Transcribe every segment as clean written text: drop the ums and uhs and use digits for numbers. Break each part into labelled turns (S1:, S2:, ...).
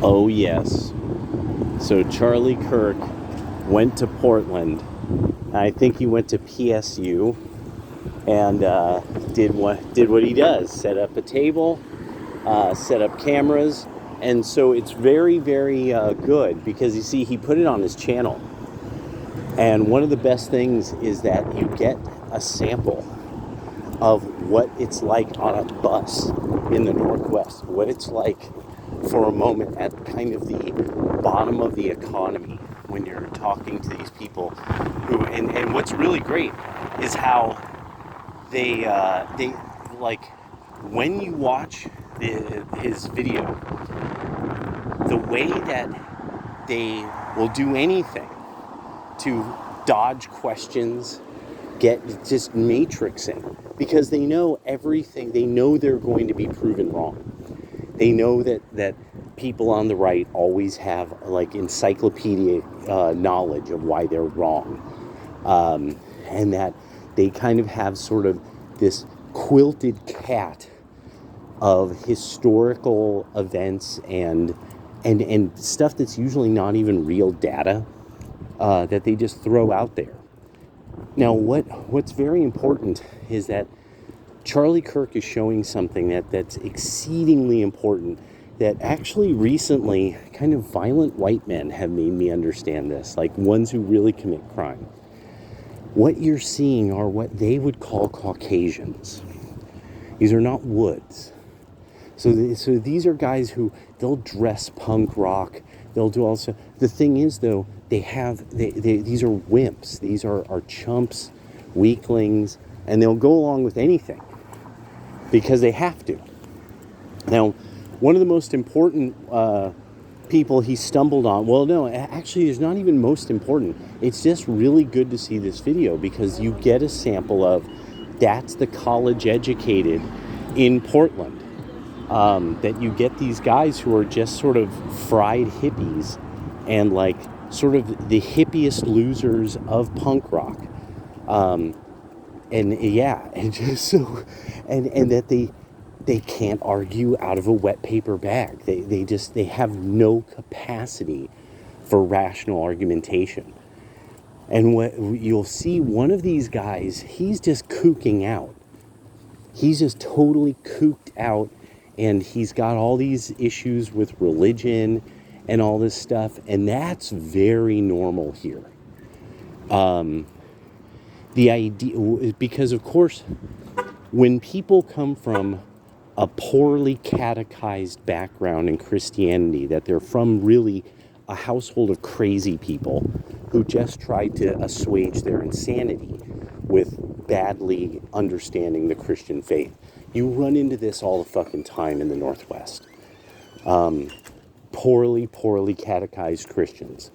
S1: Oh, yes. So Charlie Kirk went to Portland. I think he went to PSU and did what he does: set up a table, set up cameras, and so it's very, very good because you see he put it on his channel. And one of the best things is that you get a sample of what it's like on a bus in the Northwest, what it's like for a moment at kind of the bottom of the economy when you're talking to these people who, and what's really great is how they like, when you watch his video, the way that they will do anything to dodge questions, get just matrixing, because they know everything. They know they're going to be proven wrong. They know that people on the right always have like encyclopedic knowledge of why they're wrong, and that they kind of have sort of this quilted cat of historical events and stuff that's usually not even real data, that they just throw out there. Now, what's very important is that Charlie Kirk is showing something that's exceedingly important, that actually recently kind of violent white men have made me understand this, like ones who really commit crime. What you're seeing are what they would call Caucasians. These are not woods. So these are guys who, they'll dress punk rock. They'll do also. The thing is, though, these are wimps. These are chumps, weaklings, and they'll go along with anything because they have to. Now, one of the most important people he stumbled on, well, no, actually, it's not even most important. It's just really good to see this video because you get a sample of that's the college educated in Portland. That you get these guys who are just sort of fried hippies and like sort of the hippiest losers of punk rock. And just so, and that they can't argue out of a wet paper bag. They have no capacity for rational argumentation. And what you'll see, one of these guys, he's just kooking out. He's just totally kooked out, and he's got all these issues with religion and all this stuff, and that's very normal here. The idea, because of course, when people come from a poorly catechized background in Christianity, that they're from really a household of crazy people who just tried to assuage their insanity with badly understanding the Christian faith. You run into this all the fucking time in the Northwest. Poorly catechized Christians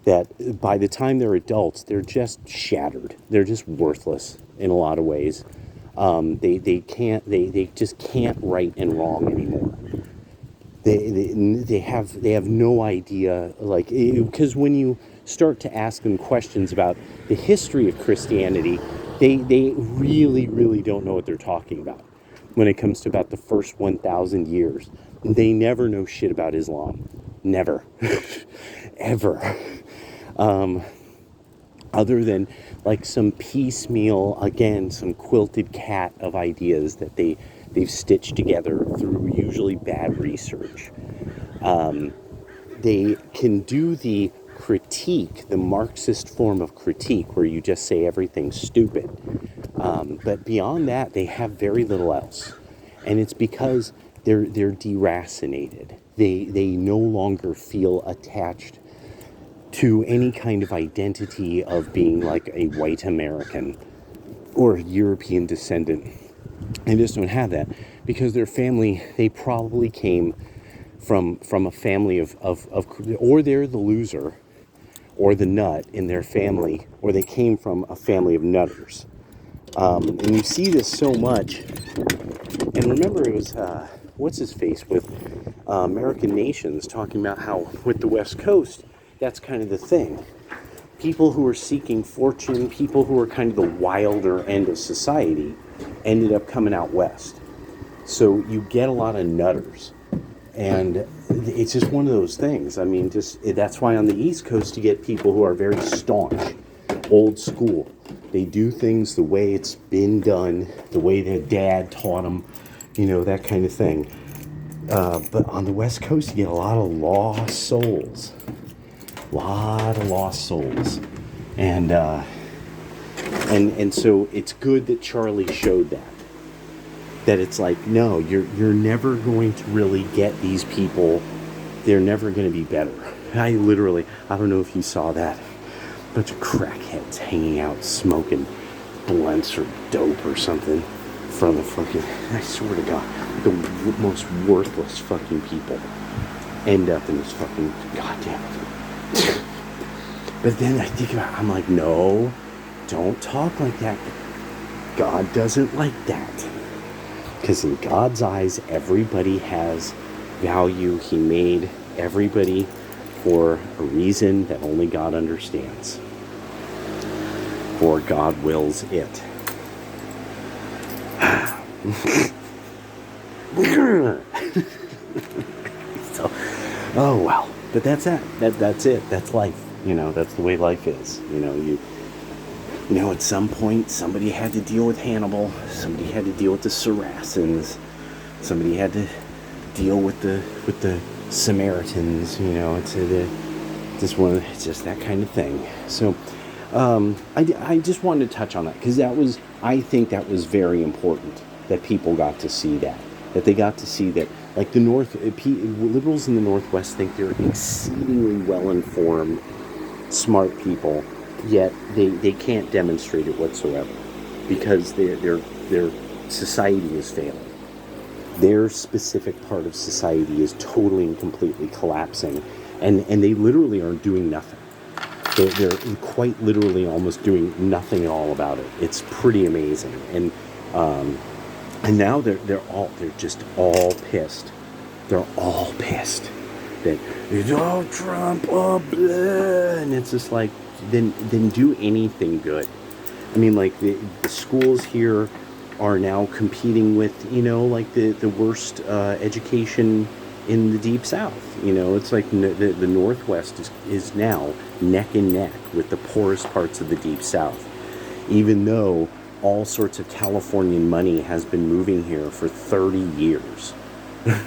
S1: that by the time they're adults, they're just shattered. They're just worthless in a lot of ways. They just can't right and wrong anymore. They have no idea, like, because when you start to ask them questions about the history of Christianity, they really don't know what they're talking about when it comes to about the first 1,000 years. They never know shit about Islam. Never. Ever. Other than like some piecemeal, again, some quilted cat of ideas that they've stitched together through usually bad research. They can do the critique, the Marxist form of critique, where you just say everything's stupid. But beyond that, they have very little else. And it's because they're deracinated. They no longer feel attached to any kind of identity of being like a white American or European descendant. They just don't have that because their family, they probably came from a family of or they're the loser or the nut in their family, or they came from a family of nutters. And you see this so much. And remember, it was, what's his face with American Nations talking about how with the West Coast, that's kind of the thing. People who are seeking fortune, people who are kind of the wilder end of society, ended up coming out west. So you get a lot of nutters. And it's just one of those things. I mean, that's why on the East Coast you get people who are very staunch, old school. They do things the way it's been done, the way their dad taught them, that kind of thing. But on the West Coast you get a lot of lost souls. And so it's good that Charlie showed that it's like, no, you're never going to really get these people. They're never going to be better. I don't know if you saw that. A bunch of crackheads hanging out smoking blunts or dope or something from the fucking, I swear to God, the most worthless fucking people end up in this fucking, goddamn it. But then I think about it, I'm like, no, don't talk like that. God doesn't like that. Because in God's eyes, everybody has value. He made everybody for a reason that only God understands. For God wills it. So, oh well. But that's it. That's it. That's life. That's the way life is. At some point, somebody had to deal with Hannibal. Somebody had to deal with the Saracens. Somebody had to deal with the Samaritans. It's just that kind of thing. So, I just wanted to touch on that because I think that was very important that people got to see that they got to see that, like liberals in the Northwest think they're exceedingly well-informed, smart people. Yet they can't demonstrate it whatsoever because their society is failing. Their specific part of society is totally and completely collapsing, and they literally are doing nothing. They're quite literally almost doing nothing at all about it. It's pretty amazing, and now they're just all pissed. They're all pissed that Trump, blah, and it's just like. Then do anything good. I mean, like the schools here are now competing with, like the worst education in the Deep South. It's like the Northwest is now neck and neck with the poorest parts of the Deep South, even though all sorts of Californian money has been moving here for 30 years. I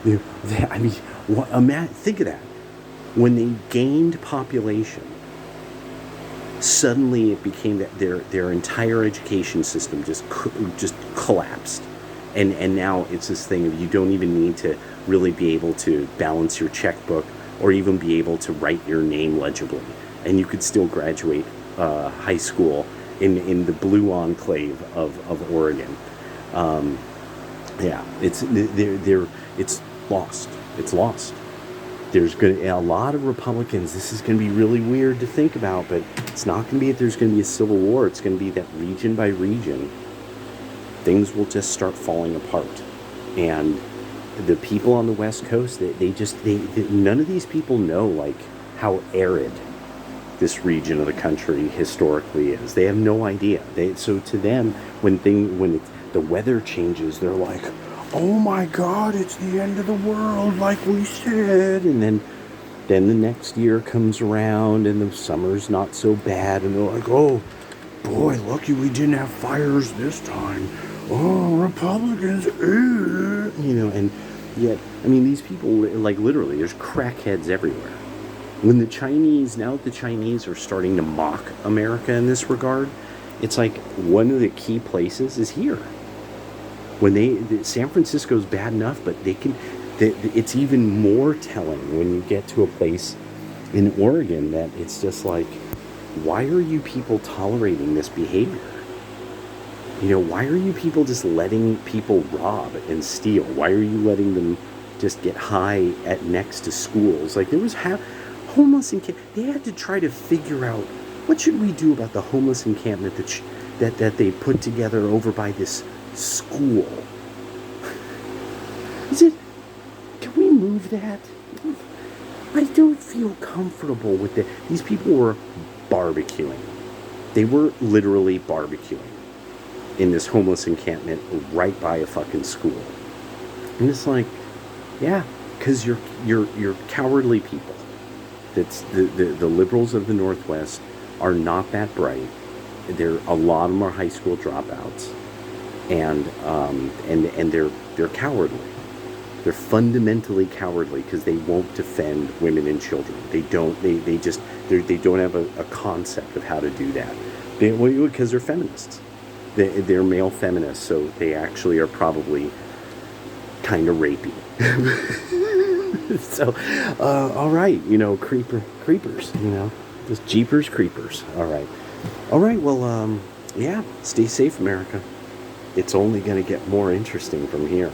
S1: mean, think of that. When they gained population, suddenly it became that their entire education system just collapsed, and now it's this thing of you don't even need to really be able to balance your checkbook or even be able to write your name legibly, and you could still graduate high school in the blue enclave of Oregon. It's lost. It's lost. There's going to be a lot of Republicans. This is going to be really weird to think about, but it's not going to be that there's going to be a civil war. It's going to be that region by region, things will just start falling apart. And the people on the West Coast, none of these people know like how arid this region of the country historically is. They have no idea. So to them, when the weather changes, they're like, oh my God, it's the end of the world, like we said. And then the next year comes around and the summer's not so bad. And they're like, oh boy, lucky we didn't have fires this time. Oh, Republicans, and yet, I mean, these people, like literally, there's crackheads everywhere. When the Chinese are starting to mock America in this regard, it's like one of the key places is here. When San Francisco's bad enough, but it's even more telling when you get to a place in Oregon that it's just like, why are you people tolerating this behavior? Why are you people just letting people rob and steal? Why are you letting them just get high next to schools? Like there was homeless encampment. They had to try to figure out what should we do about the homeless encampment that they put together over by this school. Can we move that? I don't feel comfortable with that. These people were barbecuing. They were literally barbecuing in this homeless encampment right by a fucking school. And it's like, Yeah, because you're cowardly people. That's the liberals of the Northwest are not that bright. A lot of them are high school dropouts, and they're cowardly. They're fundamentally cowardly because they won't defend women and children. They don't. They don't have a concept of how to do that. Because they're feminists. They're male feminists, so they actually are probably kind of rapey. So, all right, creepers, just jeepers creepers. All right. Well, yeah, stay safe, America. It's only going to get more interesting from here.